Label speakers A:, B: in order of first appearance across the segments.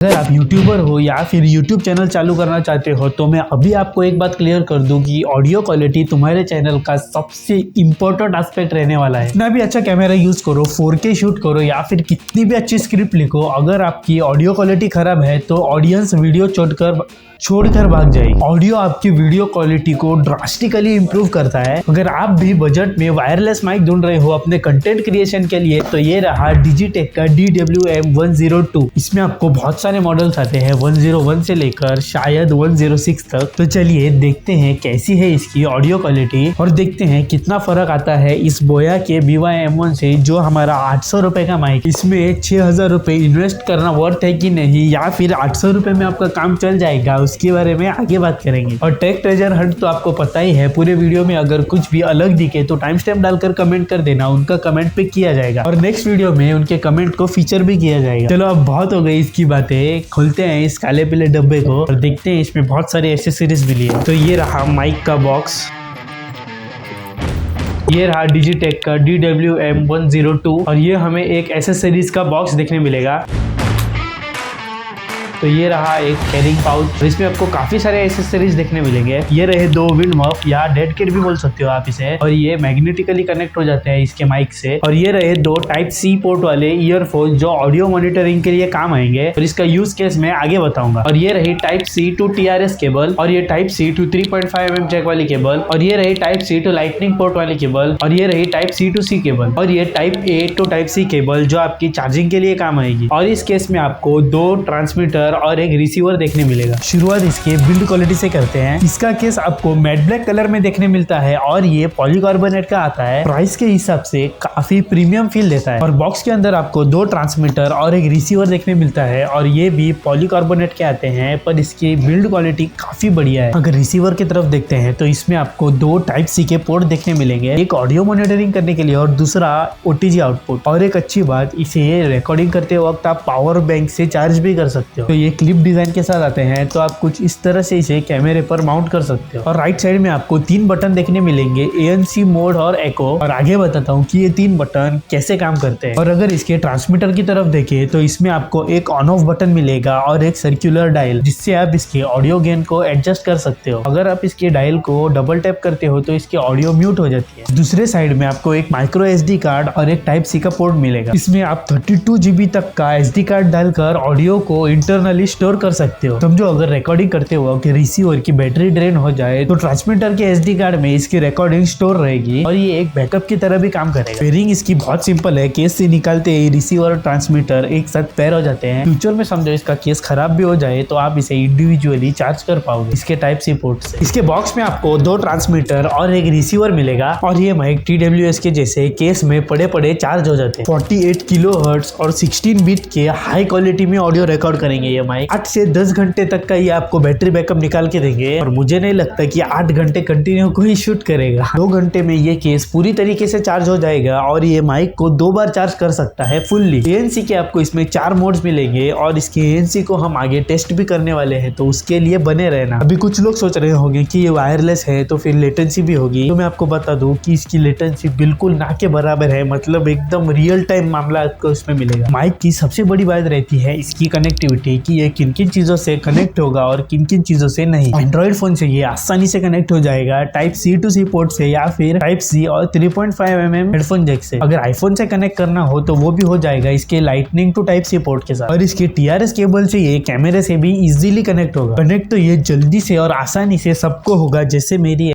A: अगर आप यूट्यूबर हो या फिर यूट्यूब चैनल चालू करना चाहते हो तो मैं अभी आपको एक बात क्लियर कर दूं कि ऑडियो क्वालिटी तुम्हारे चैनल का सबसे इम्पोर्टेंट एस्पेक्ट रहने वाला है। कितना भी अच्छा कैमरा यूज करो, 4K शूट करो या फिर कितनी भी अच्छी स्क्रिप्ट लिखो, अगर आपकी ऑडियो क्वालिटी खराब है तो ऑडियंस वीडियो छोड़कर भाग जाएगी। ऑडियो आपकी वीडियो क्वालिटी को ड्रास्टिकली इंप्रूव करता है। अगर आप भी बजट में वायरलेस माइक ढूंढ रहे हो अपने कंटेंट क्रिएशन के लिए तो ये रहा डिजिटेक का DWM-102। इसमें आपको बहुत सारे मॉडल्स आते हैं 101 से लेकर शायद 106 तक। तो चलिए देखते हैं कैसी है इसकी ऑडियो क्वालिटी और देखते हैं कितना फर्क आता है इस बोया के BY-M1 से, जो हमारा 800 रुपए का माइक। इसमें 6000 रुपए इन्वेस्ट करना वर्थ है कि नहीं, या फिर 800 रुपए में आपका काम चल जाएगा, उसके बारे में आगे बात करेंगे। और टेक ट्रेजर हंट तो आपको पता ही है, पूरे वीडियो में अगर कुछ भी अलग दिखे तो टाइम स्टैम्प डालकर कमेंट कर देना, उनका कमेंट पिक किया जाएगा और नेक्स्ट वीडियो में उनके कमेंट को फीचर भी किया जाएगा। चलो अब बहुत हो गई इसकी बातें, खोलते हैं इस काले पीले डब्बे को और देखते हैं इसमें बहुत सारे एक्सेसरीज मिली है। तो ये रहा माइक का बॉक्स, ये रहा डिजिटेक का DWM-102 और ये हमें एक एक्सेसरीज का बॉक्स देखने मिलेगा। तो ये रहा एक कैरिंग पाउच, इसमें आपको काफी सारे एक्सेसरीज देखने मिलेंगे। ये रहे 2 विंड मफ या डेड किट भी बोल सकते हो आप इसे, और ये मैग्नेटिकली कनेक्ट हो जाते हैं इसके माइक से। और ये रहे 2 Type-C पोर्ट वाले ईयरफोन जो ऑडियो मॉनिटरिंग के लिए काम आएंगे और इसका यूज केस मैं आगे बताऊंगा। और ये रही Type-C to TRS केबल, और ये Type-C to 3.5 mm जैक वाली केबल, और ये रही Type-C to लाइटनिंग पोर्ट वाली केबल, और ये रही Type-C to C केबल, और ये Type-A to Type-C केबल जो आपकी चार्जिंग के लिए काम आएगी। और इस केस में आपको 2 ट्रांसमीटर और एक रिसीवर देखने मिलेगा। शुरुआत इसके बिल्ड क्वालिटी से करते हैं। इसका केस आपको मैट ब्लैक कलर में देखने मिलता है और ये पॉलीकार्बोनेट का आता है। प्राइस के हिसाब से काफी प्रीमियम फील देता है। और बॉक्स के अंदर आपको 2 ट्रांसमीटर और एक रिसीवर देखने मिलता है और ये भी पॉलीकार्बोनेट के आते हैं, पर इसकी बिल्ड क्वालिटी काफी बढ़िया है। अगर रिसीवर की तरफ देखते हैं तो इसमें आपको 2 Type-C के पोर्ट देखने मिलेंगे, एक ऑडियो मॉनिटरिंग करने के लिए और दूसरा OTG आउटपुट। और एक अच्छी बात, इसे रिकॉर्डिंग करते वक्त आप पावर बैंक से चार्ज भी कर सकते हो। तो ये क्लिप डिजाइन के साथ आते हैं, तो आप कुछ इस तरह से इसे कैमरे पर माउंट कर सकते हो। और राइट साइड में आपको 3 बटन देखने मिलेंगे, ANC मोड और एको। और आगे बताता हूँ कि ये 3 बटन कैसे काम करते हैं। और अगर इसके ट्रांसमीटर की तरफ देखें तो इसमें आपको एक ऑन ऑफ बटन मिलेगा और एक सर्कुलर डायल, जिससे आप इसके ऑडियो गेन को एडजस्ट कर सकते हो। अगर आप इसके डायल को डबल टैप करते हो तो इसकी ऑडियो म्यूट हो जाती है। दूसरे साइड में आपको एक माइक्रो SD कार्ड और एक Type-C का पोर्ट मिलेगा। इसमें आप 32 GB तक का SD कार्ड डालकर ऑडियो को इंटरनली स्टोर कर सकते हो। समझो अगर रिकॉर्डिंग करते हो कि रिसीवर की बैटरी ड्रेन हो जाए तो ट्रांसमीटर के SD कार्ड में इसकी रिकॉर्डिंग स्टोर रहेगी और ये एक बैकअप की तरह भी काम करेगा। पेयरिंग इसकी बहुत सिंपल है, केस से निकालते ही रिसीवर और ट्रांसमीटर एक साथ पेयर हो जाते हैं। फ्यूचर में समझो इसका केस खराब भी हो जाए तो आप इसे इंडिविजुअली चार्ज कर पाओगे इसके Type-C पोर्ट से। इसके बॉक्स में आपको 2 ट्रांसमीटर और एक रिसीवर मिलेगा और ये माइक TWS के जैसे केस में पड़े पड़े चार्ज हो जाते हैं। 48 kHz और 16 बीट के हाई क्वालिटी में ऑडियो रिकॉर्ड करेंगे ये माइक। 8 से 10 घंटे तक का ये आपको बैटरी बैकअप निकाल के देंगे और मुझे नहीं लगता कि 8 घंटे कंटिन्यू कोई शूट करेगा। 2 घंटे में ये केस पूरी तरीके से चार्ज हो जाएगा और ये माइक को 2 बार चार्ज कर सकता है फुल्ली। ANC के आपको इसमें 4 मोड्स मिलेंगे और इसके ANC को हम आगे टेस्ट भी करने वाले हैं, तो उसके लिए बने रहना। अभी कुछ लोग सोच रहे होंगे कि ये वायरलेस है तो फिर लेटेंसी भी होगी, तो मैं आपको बता दूं कि इसकी लेटेंसी बिल्कुल ना के बराबर है, मतलब एकदम रियल टाइम मामला आपको इसमें मिलेगा। माइक की सबसे बड़ी बात रहती है इसकी कनेक्टिविटी, कि ये किन किन चीजों से कनेक्ट होगा और किन किन चीजों से नहीं। एंड्रॉइड फोन से ये आसानी से कनेक्ट हो जाएगा Type-C to C पोर्ट से या फिर Type-C और 3.5 mm हेडफोन जैक से। अगर आईफोन से कनेक्ट करना हो तो वो भी हो जाएगा इसके लाइटनिंग टू Type-C पोर्ट के साथ। और इसके TRS केबल से ये कैमरे से भी इजीली कनेक्ट होगा। कनेक्ट तो ये जल्दी से और आसानी से सबको होगा, जैसे मेरी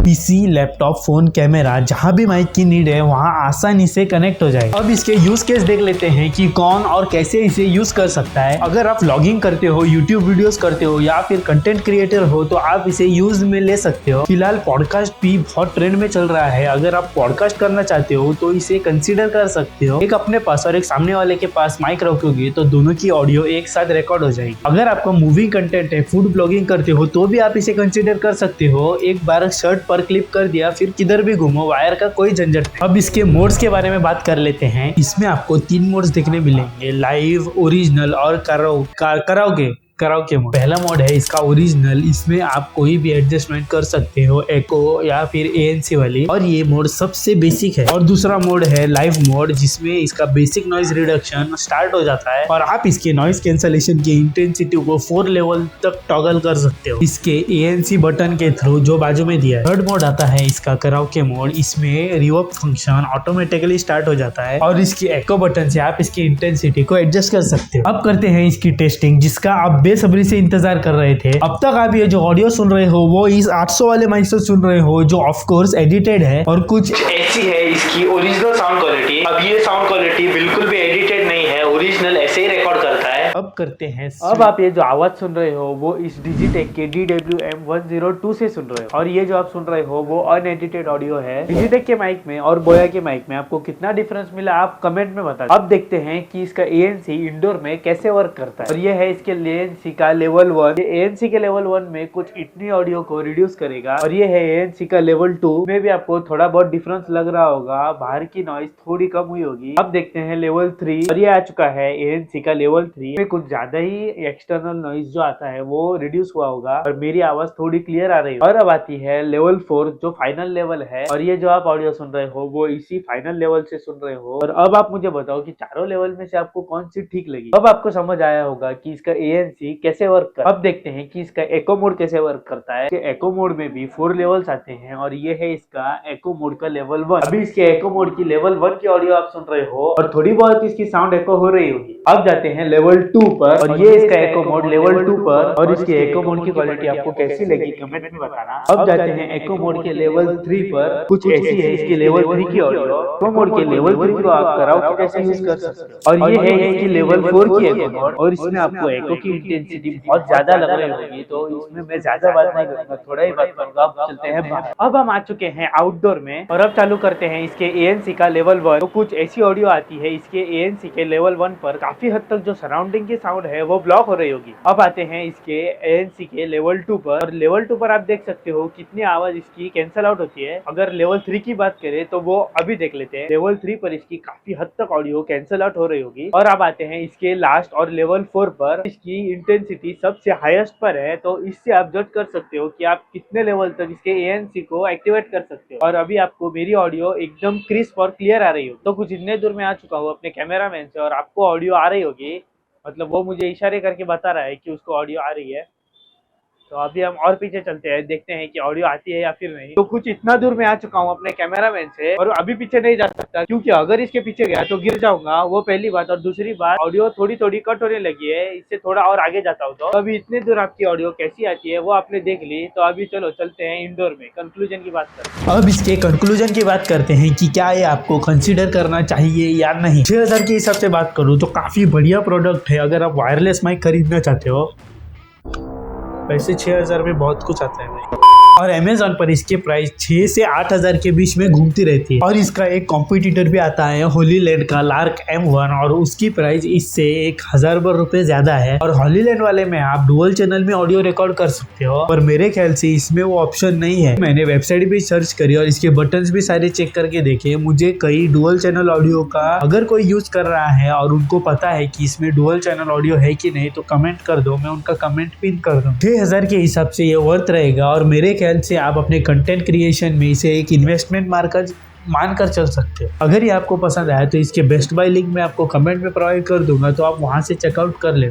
A: PC, लैपटॉप, फोन, कैमरा, जहां भी माइक की नीड है वहां आसानी से कनेक्ट हो जाएगा। अब इसके यूज केस देख लेते हैं कि कौन और कैसे इसे यूज कर सकता है। अगर आप व्लॉगिंग करते हो, यूट्यूब वीडियोस करते हो या फिर कंटेंट क्रिएटर हो तो आप इसे यूज में ले सकते हो। फिलहाल पॉडकास्ट भी बहुत ट्रेंड में चल रहा है, अगर आप पॉडकास्ट करना चाहते हो तो इसे कंसिडर कर सकते हो। एक अपने पास और एक सामने वाले के पास माइक रखोगे तो दोनों की ऑडियो एक साथ रिकॉर्ड हो जाएगी। अगर आपका मूवी कंटेंट है, फूड ब्लॉगिंग करते हो तो भी आप इसे कंसिडर कर सकते हो। एक बार शर्ट पर क्लिप कर दिया, फिर किधर भी घूमो, वायर का कोई झंझट नहीं। अब इसके मोड्स के बारे में बात कर लेते हैं। इसमें आपको 3 मोड्स देखने मिलेंगे, लाइव, ओरिजिनल और कराओके। Karaoke mode. पहला मोड है इसका ओरिजिनल, इसमें आप कोई भी एडजस्टमेंट कर सकते हो, एको या फिर ANC वाली, और ये मोड सबसे बेसिक है। और दूसरा मोड है लाइव मोड, जिसमें इसका बेसिक नॉइज रिडक्शन स्टार्ट हो जाता है और आप इसके नॉइज कैंसलेशन की इंटेंसिटी को 4 लेवल तक टॉगल कर सकते हो इसके ANC बटन के थ्रू जो बाजू में दिया है। थर्ड मोड आता है इसका कराओके मोड, इसमें रिवर्ब फंक्शन ऑटोमेटिकली स्टार्ट हो जाता है और इसकी एको बटन से आप इसकी इंटेंसिटी को एडजस्ट कर सकते हो। अब करते हैं इसकी टेस्टिंग, जिसका आप बेसब्री से इंतजार कर रहे थे। अब तक आप ये जो ऑडियो सुन रहे हो वो इस 800 वाले माइक से सुन रहे हो, जो ऑफ कोर्स एडिटेड है और कुछ ऐसी है इसकी ओरिजिनल साउंड क्वालिटी। अब ये साउंड क्वालिटी बिल्कुल भी एडिटेड नहीं है, ओरिजिनल ऐसे ही रिकॉर्ड करता है। अब करते हैं,
B: अब आप ये जो आवाज सुन रहे हो वो इस डिजिटेक के DWM-102 से सुन रहे हो, और ये जो आप सुन रहे हो वो अनएडिटेड ऑडियो है। डिजिटेक के माइक में और बोया के माइक में आपको कितना डिफरेंस मिला आप कमेंट में बता। अब देखते हैं कि इसका ANC इंडोर में कैसे वर्क करता है। और ये है इसके ANC का लेवल 1। ये ANC के लेवल 1 में कुछ इतनी ऑडियो को रिड्यूस करेगा, और ये है ANC का लेवल 2 में भी आपको थोड़ा बहुत डिफरेंस लग रहा होगा, बाहर की नॉइज थोड़ी कम हुई होगी। अब देखते हैं लेवल 3, और ये आ चुका है ANC का लेवल 3 में कुछ ज्यादा ही एक्सटर्नल नॉइज जो आता है वो रिड्यूस हुआ होगा और मेरी आवाज थोड़ी क्लियर आ रही है। और अब आती है लेवल 4 जो फाइनल लेवल है, और ये जो आप ऑडियो सुन रहे हो वो इसी फाइनल लेवल से सुन रहे हो। और अब आप मुझे बताओ कि चारों लेवल में से आपको कौन सी ठीक लगी। अब आपको समझ आया होगा कि इसका ANC कैसे वर्क करता है। अब देखते हैं कि इसका एको मोड कैसे वर्क करता है। एको मोड में भी 4 लेवल्स आते हैं, और ये है इसका एको मोड का लेवल 1। अभी इसके एको मोड की लेवल 1 की ऑडियो आप सुन रहे हो और थोड़ी बहुत इसकी साउंड एको हो रही होगी। अब जाते हैं लेवल 2 पर, और ये इसका एको मोड लेवल 2 पर, और इसके एको मोड की क्वालिटी आपको कैसी लगी कमेंट में बताना। अब जाते हैं एको मोड के लेवल 3 पर, कुछ ऐसी है इसकी लेवल 3 की ऑडियो। एको मोड के लेवल 3 को आप कराओके जैसे यूज कर सकते हो। और ये है इसकी लेवल 4 की एको मोड, और इसमें आपको एको की इंटेंसिटी बहुत ज्यादा लग रही होगी, तो इसमें मैं ज्यादा बात नहीं करूंगा, थोड़ा ही बात करूंगा। अब चलते हैं बाहर। अब हम आ चुके हैं आउटडोर में, और अब चालू करते हैं इसके ANC का लेवल 1। तो कुछ ऐसी ऑडियो आती है इसके ANC के लेवल 1 पर, काफी हद तक जो सराउंडिंग की साउंड है वो ब्लॉक हो रही होगी। अब आते हैं इसके ANC के लेवल 2 पर, और लेवल 2 पर आप देख सकते हो कितनी आवाज इसकी कैंसल आउट होती है। अगर लेवल 3 की बात करें तो वो अभी देख लेते हैं। लेवल 3 पर इसकी काफी हद तक ऑडियो कैंसल आउट हो रही होगी। और अब आते हैं इसके लास्ट और लेवल 4 पर, इसकी इंटेंसिटी सबसे हाईएस्ट पर है, तो इससे आप जज कर सकते हो कि आप कितने लेवल तक इसके ANC को एक्टिवेट कर सकते हो। और अभी आपको मेरी ऑडियो एकदम क्रिस्प और क्लियर आ रही हो। तो कुछ इतने दूर में आ चुका हूँ अपने कैमरामैन से, और आपको ऑडियो आ रही होगी, मतलब वो मुझे इशारे करके बता रहा है कि उसको ऑडियो आ रही है। तो अभी हम और पीछे चलते हैं, देखते हैं कि ऑडियो आती है या फिर नहीं। तो कुछ इतना दूर में आ चुका हूँ अपने कैमरामैन से, और अभी पीछे नहीं जा सकता क्योंकि अगर इसके पीछे गया तो गिर जाऊंगा, वो पहली बात। और दूसरी बात, ऑडियो थोड़ी थोड़ी कट होने लगी है, इससे थोड़ा और आगे जाता हूँ। तो अभी इतने दूर आपकी ऑडियो कैसी आती है वो आपने देख ली। तो अभी चलो चलते हैं इंडोर में, कंक्लूजन की बात करते हैं।
A: अब इसके कंक्लूजन की बात करते हैं कि क्या ये आपको कंसीडर करना चाहिए या नहीं। 6000 के हिसाब से बात करूँ तो काफी बढ़िया प्रोडक्ट है अगर आप वायरलेस माइक खरीदना चाहते हो। वैसे 6000 में बहुत कुछ आता है भाई। और Amazon पर इसके प्राइस 6 से 8000 के बीच में घूमती रहती है। और इसका एक कॉम्पिटिटर भी आता है हॉलीलैंड का लार्क M1, और उसकी प्राइस इससे 1000 रुपए ज्यादा है। और हॉलीलैंड वाले में आप डुअल चैनल में ऑडियो रिकॉर्ड कर सकते हो, पर मेरे ख्याल से इसमें वो ऑप्शन नहीं है। मैंने वेबसाइट भी सर्च करी और इसके बटन्स भी सारे चेक करके देखे। मुझे कई डुअल चैनल ऑडियो का अगर कोई यूज कर रहा है और उनको पता है कि इसमें डुअल चैनल ऑडियो है कि नहीं, तो कमेंट कर दो, मैं उनका कमेंट पिन कर दूँ। 6000 के हिसाब से ये वर्थ रहेगा, और मेरे ख्याल से आप अपने कंटेंट क्रिएशन में इसे एक इन्वेस्टमेंट मानकर चल सकते हो। अगर ये आपको पसंद आया तो इसके बेस्ट बाय लिंक मैं आपको कमेंट में प्रोवाइड कर दूंगा, तो आप वहां से चेकआउट कर लेना।